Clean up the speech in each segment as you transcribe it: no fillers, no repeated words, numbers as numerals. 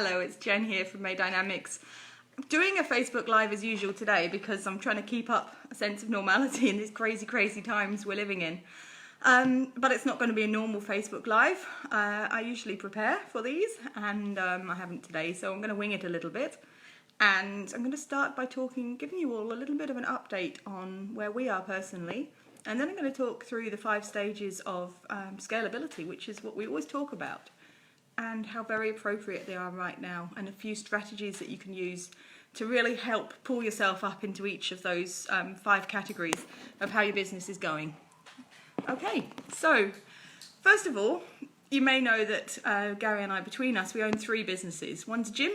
Hello, it's Jen here from May Dynamics. I'm doing a Facebook Live as usual today because I'm trying to keep up a sense of normality in these crazy times we're living in. But it's not going to be a normal Facebook Live. I usually prepare for these and I haven't today, so I'm going to wing it a little bit. And I'm going to start by giving you all a little bit of an update on where we are personally. And then I'm going to talk through the 5 stages of scalability, which is what we always talk about, and how very appropriate they are right now, and a few strategies that you can use to really help pull yourself up into each of those 5 categories of how your business is going. Okay, so first of all, you may know that Gary and I, between us, we own 3 businesses. One's a gym,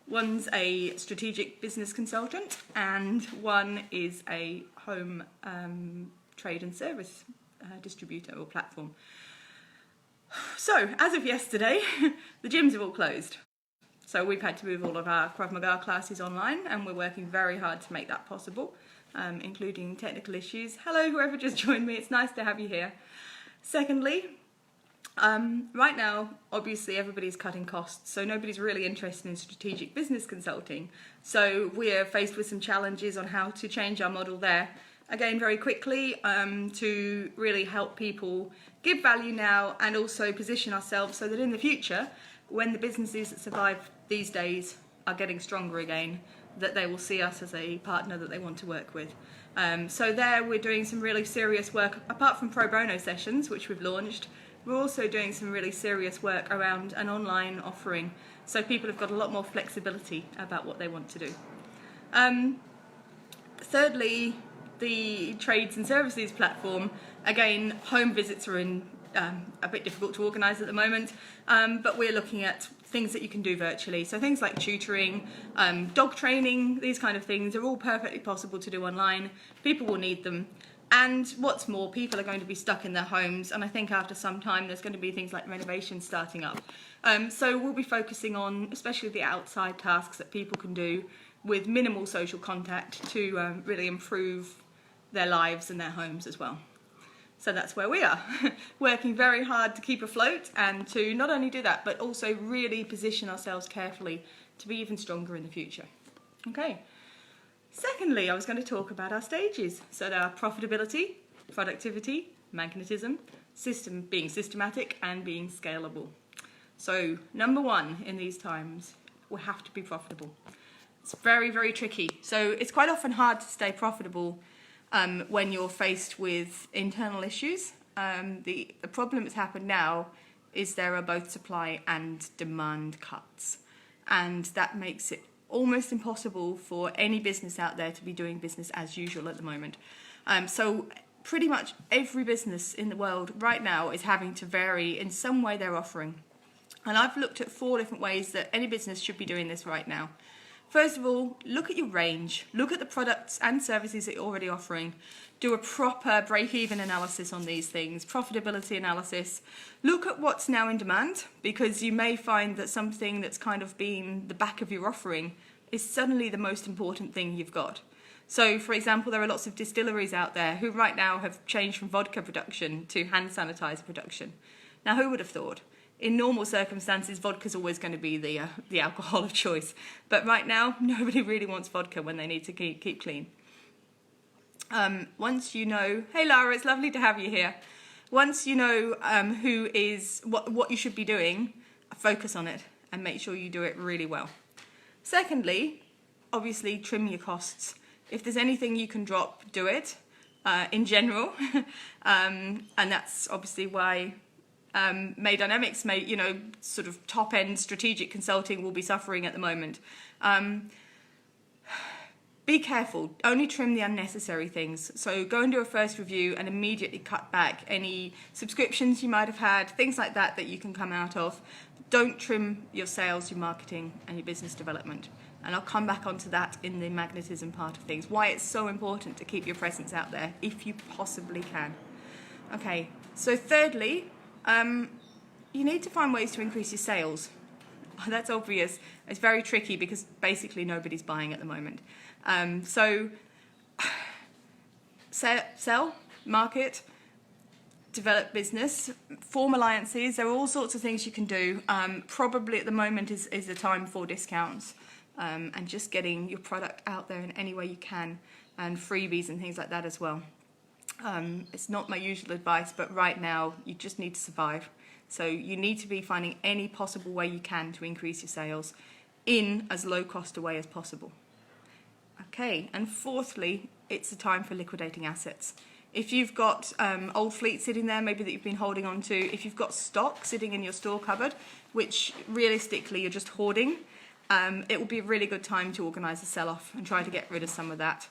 one's a strategic business consultant, and one is a home trade and service distributor or platform. So, as of yesterday, the gyms have all closed. So we've had to move all of our Krav Maga classes online, and we're working very hard to make that possible, including technical issues. Hello, whoever just joined me, it's nice to have you here. Secondly, right now, obviously everybody's cutting costs, so nobody's really interested in strategic business consulting. So we're faced with some challenges on how to change our model there. Again, very quickly, to really help people give value now and also position ourselves so that in the future, when the businesses that survive these days are getting stronger again, that they will see us as a partner that they want to work with. So there we're doing some really serious work, apart from pro bono sessions, which we've launched. We're also doing some really serious work around an online offering, so people have got a lot more flexibility about what they want to do. Thirdly, the trades and services platform, again, home visits are a bit difficult to organise at the moment, but we're looking at things that you can do virtually. So things like tutoring, dog training, these kind of things are all perfectly possible to do online. People will need them. And what's more, people are going to be stuck in their homes, and I think after some time there's going to be things like renovations starting up. So we'll be focusing on especially the outside tasks that people can do with minimal social contact to really improve their lives and their homes as well. So that's where we are, working very hard to keep afloat and to not only do that, but also really position ourselves carefully to be even stronger in the future. Okay. Secondly, I was going to talk about our stages. So there are profitability, productivity, magnetism, being systematic, and being scalable. So number 1 in these times, we have to be profitable. It's very tricky. So it's quite often hard to stay profitable when you're faced with internal issues. The problem that's happened now is there are both supply and demand cuts, and that makes it almost impossible for any business out there to be doing business as usual at the moment. So pretty much every business in the world right now is having to vary in some way their offering. And I've looked at 4 different ways that any business should be doing this right now. First of all, look at your range. Look at the products and services that you're already offering. Do a proper break-even analysis on these things, profitability analysis. Look at what's now in demand, because you may find that something that's kind of been the back of your offering is suddenly the most important thing you've got. So, for example, there are lots of distilleries out there who right now have changed from vodka production to hand sanitizer production. Now, who would have thought? In normal circumstances, vodka's always going to be the alcohol of choice. But right now, nobody really wants vodka when they need to keep clean. Once you know, hey Lara, it's lovely to have you here. Once you know what you should be doing, focus on it and make sure you do it really well. Secondly, obviously trim your costs. If there's anything you can drop, do it in general. And that's obviously why May Dynamics, sort of top-end strategic consulting will be suffering at the moment. Be careful. Only trim the unnecessary things. So go and do a first review and immediately cut back any subscriptions you might have had, things like that that you can come out of. Don't trim your sales, your marketing, and your business development. And I'll come back onto that in the magnetism part of things, why it's so important to keep your presence out there if you possibly can. Okay, so thirdly, you need to find ways to increase your sales. That's obvious. It's very tricky because basically nobody's buying at the moment. So sell, market, develop business, form alliances. There are all sorts of things you can do. Probably at the moment is the time for discounts and just getting your product out there in any way you can, and freebies and things like that as well. It's not my usual advice, but right now you just need to survive. So you need to be finding any possible way you can to increase your sales in as low cost a way as possible. Okay, and fourthly, it's the time for liquidating assets. If you've got old fleet sitting there, maybe that you've been holding on to, if you've got stock sitting in your store cupboard, which realistically you're just hoarding, it will be a really good time to organise a sell-off and try to get rid of some of that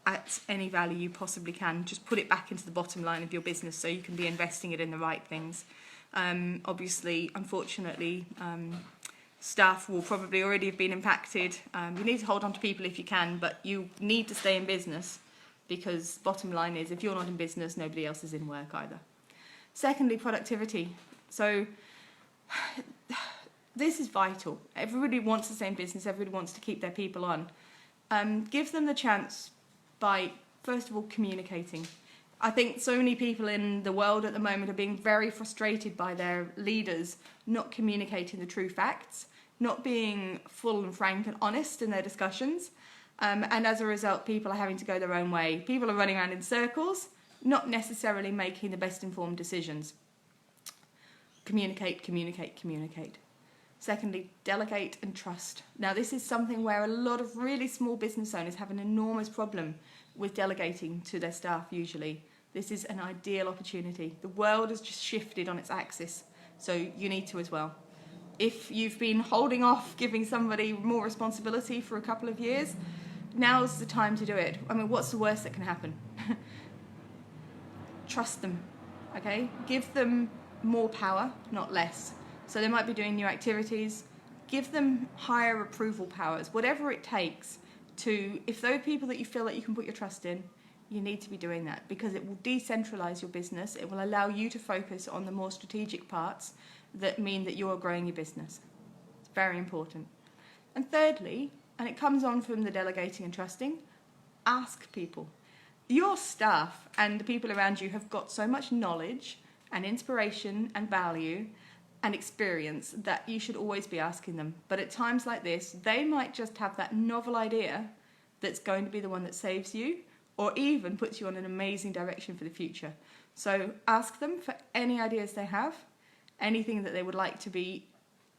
at any value you possibly can. Just put it back into the bottom line of your business so you can be investing it in the right things. Obviously, unfortunately, staff will probably already have been impacted. You need to hold on to people if you can, but you need to stay in business, because bottom line is, if you're not in business, nobody else is in work either. Secondly, productivity. So this is vital. Everybody wants to stay in business. Everybody wants to keep their people on. Give them the chance by, first of all, communicating. I think so many people in the world at the moment are being very frustrated by their leaders not communicating the true facts, not being full and frank and honest in their discussions. And as a result, people are having to go their own way. People are running around in circles, not necessarily making the best informed decisions. Communicate, communicate, communicate. Secondly, delegate and trust. Now, this is something where a lot of really small business owners have an enormous problem with delegating to their staff usually. This is an ideal opportunity. The world has just shifted on its axis, so you need to as well. If you've been holding off giving somebody more responsibility for a couple of years, now's the time to do it. I mean, what's the worst that can happen? Trust them, okay? Give them more power, not less. So they might be doing new activities. Give them higher approval powers, whatever it takes to, if those people that you feel that you can put your trust in, you need to be doing that, because it will decentralize your business. It will allow you to focus on the more strategic parts that mean that you're growing your business. It's very important. And thirdly, and it comes on from the delegating and trusting, ask people. Your staff and the people around you have got so much knowledge and inspiration and value and experience that you should always be asking them. But at times like this, they might just have that novel idea that's going to be the one that saves you, or even puts you on an amazing direction for the future. So ask them for any ideas they have, anything that they would like to be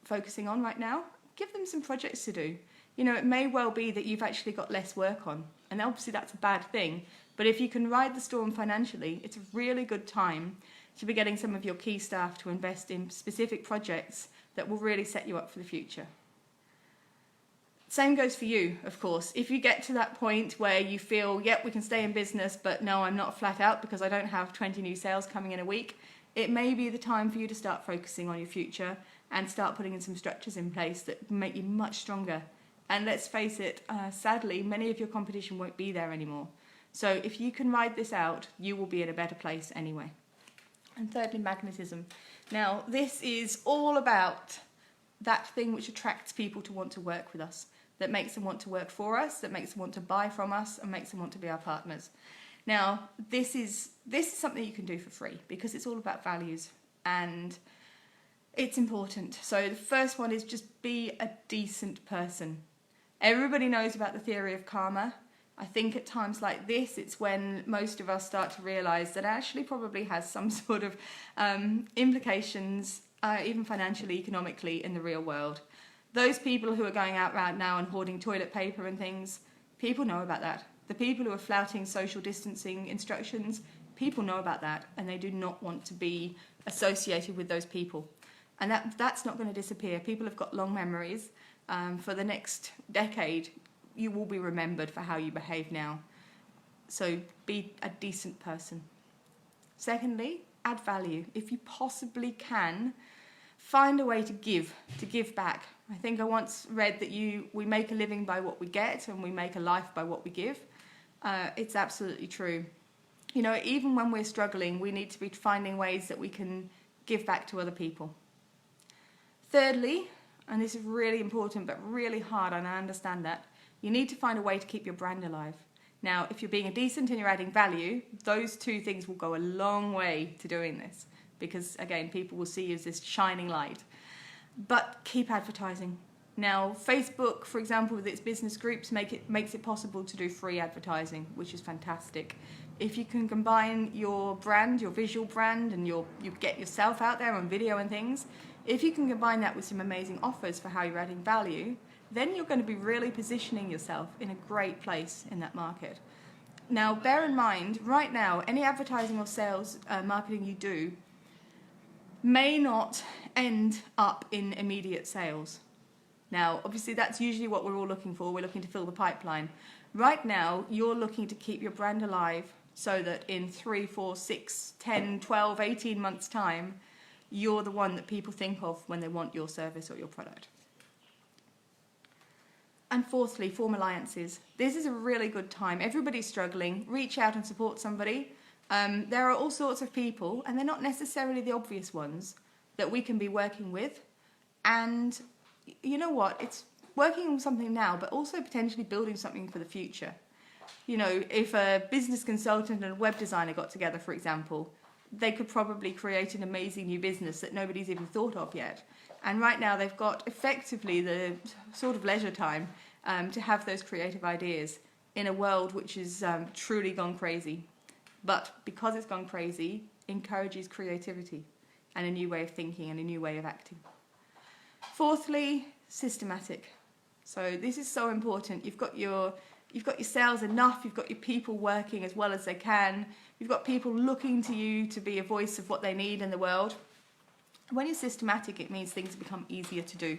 focusing on right now. Give them some projects to do. You know, it may well be that you've actually got less work on, and obviously that's a bad thing, but if you can ride the storm financially, it's a really good time to be getting some of your key staff to invest in specific projects that will really set you up for the future. Same goes for you, of course. If you get to that point where you feel, yep, we can stay in business, but no, I'm not flat out because I don't have 20 new sales coming in a week, it may be the time for you to start focusing on your future and start putting in some structures in place that make you much stronger. And let's face it, sadly, many of your competition won't be there anymore. So if you can ride this out, you will be in a better place anyway. And thirdly, magnetism. Now, this is all about that thing which attracts people to want to work with us, that makes them want to work for us, that makes them want to buy from us, and makes them want to be our partners. Now, this is something you can do for free, because it's all about values, and it's important. So the first one is just be a decent person. Everybody knows about the theory of karma. I think at times like this, it's when most of us start to realise that it actually probably has some sort of implications, even financially, economically, in the real world. Those people who are going out right now and hoarding toilet paper and things, people know about that. The people who are flouting social distancing instructions, people know about that, and they do not want to be associated with those people. And that's not going to disappear. People have got long memories. For the next decade, you will be remembered for how you behave now. So be a decent person. Secondly, add value. If you possibly can, find a way to give back. I think I once read that we make a living by what we get, and we make a life by what we give. It's absolutely true. You know, even when we're struggling, we need to be finding ways that we can give back to other people. Thirdly, and this is really important but really hard, and I understand that, you need to find a way to keep your brand alive. Now, if you're being decent and you're adding value, those two things will go a long way to doing this, because again, people will see you as this shining light. But keep advertising. Now, Facebook, for example, with its business groups, makes it possible to do free advertising, which is fantastic. If you can combine your brand, your visual brand, and you get yourself out there on video and things, if you can combine that with some amazing offers for how you're adding value, then you're going to be really positioning yourself in a great place in that market. Now, bear in mind, right now, any advertising or sales marketing you do may not end up in immediate sales. Now, obviously, that's usually what we're all looking for. We're looking to fill the pipeline. Right now, you're looking to keep your brand alive so that in 3, 4, 6, 10, 12, 18 months' time, you're the one that people think of when they want your service or your product. And fourthly, form alliances. This is a really good time. Everybody's struggling. Reach out and support somebody. There are all sorts of people, and they're not necessarily the obvious ones, that we can be working with. And you know what? It's working on something now, but also potentially building something for the future. You know, if a business consultant and a web designer got together, for example, they could probably create an amazing new business that nobody's even thought of yet. And right now they've got effectively the sort of leisure time to have those creative ideas in a world which is truly gone crazy. But because it's gone crazy, encourages creativity and a new way of thinking and a new way of acting. Fourthly, systematic. So this is so important. You've got your sales enough, you've got your people working as well as they can, you've got people looking to you to be a voice of what they need in the world. When you're systematic, it means things become easier to do.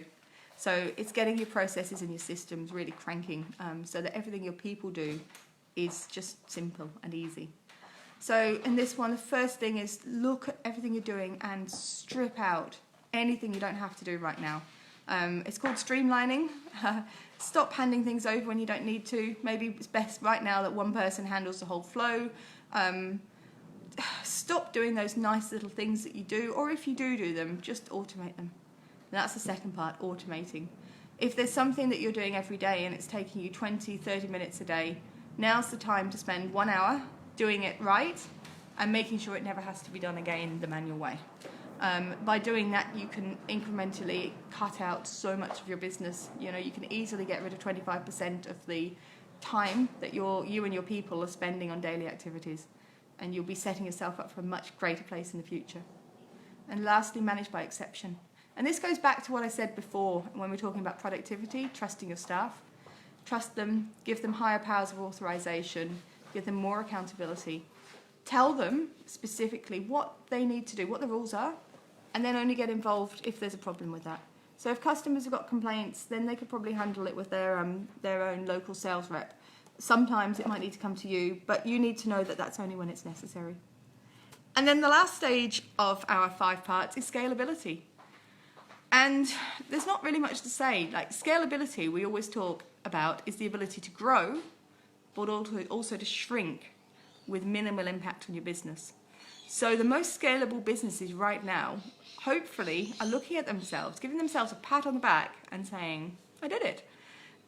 So it's getting your processes and your systems really cranking so that everything your people do is just simple and easy. So in this one, the first thing is look at everything you're doing and strip out anything you don't have to do right now. It's called streamlining. Stop handing things over when you don't need to. Maybe it's best right now that one person handles the whole flow. Stop doing those nice little things that you do, or if you do them, just automate them. And that's the second part, automating. If there's something that you're doing every day and it's taking you 20, 30 minutes a day, now's the time to spend 1 hour doing it right and making sure it never has to be done again the manual way. By doing that, you can incrementally cut out so much of your business. You know, you can easily get rid of 25% of the time that you and your people are spending on daily activities, and you'll be setting yourself up for a much greater place in the future. And lastly, manage by exception. And this goes back to what I said before when we're talking about productivity, trusting your staff. Trust them, give them higher powers of authorization, give them more accountability. Tell them specifically what they need to do, what the rules are, and then only get involved if there's a problem with that. So if customers have got complaints, then they could probably handle it with their own local sales rep. Sometimes it might need to come to you, but you need to know that that's only when it's necessary. And then the last stage of our 5 parts is scalability. And there's not really much to say. Like scalability, we always talk about, is the ability to grow, but also to shrink with minimal impact on your business. So the most scalable businesses right now, hopefully, are looking at themselves, giving themselves a pat on the back and saying, I did it.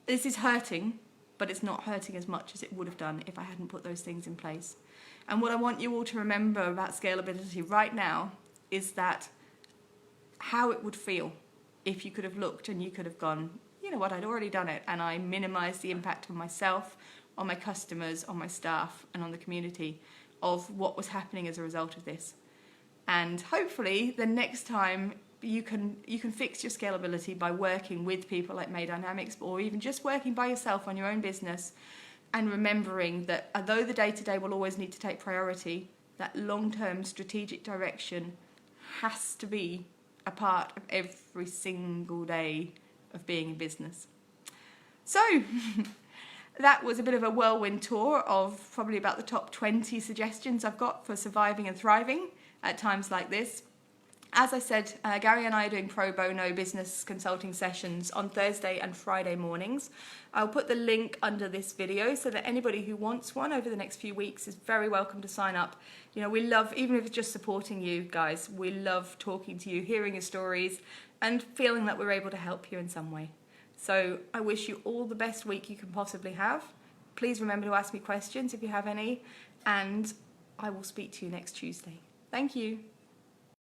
This is hurting, but it's not hurting as much as it would have done if I hadn't put those things in place. And what I want you all to remember about scalability right now is that how it would feel if you could have looked and you could have gone, you know what, I'd already done it, and I minimised the impact on myself, on my customers, on my staff, and on the community of what was happening as a result of this. And hopefully the next time you can fix your scalability by working with people like May Dynamics, or even just working by yourself on your own business, and remembering that although the day-to-day will always need to take priority, that long-term strategic direction has to be a part of every single day of being in business. So that was a bit of a whirlwind tour of probably about the top 20 suggestions I've got for surviving and thriving at times like this. As I said, Gary and I are doing pro bono business consulting sessions on Thursday and Friday mornings. I'll put the link under this video so that anybody who wants one over the next few weeks is very welcome to sign up. You know, we love, even if it's just supporting you guys, we love talking to you, hearing your stories, and feeling that we're able to help you in some way. So I wish you all the best week you can possibly have. Please remember to ask me questions if you have any, and I will speak to you next Tuesday. Thank you.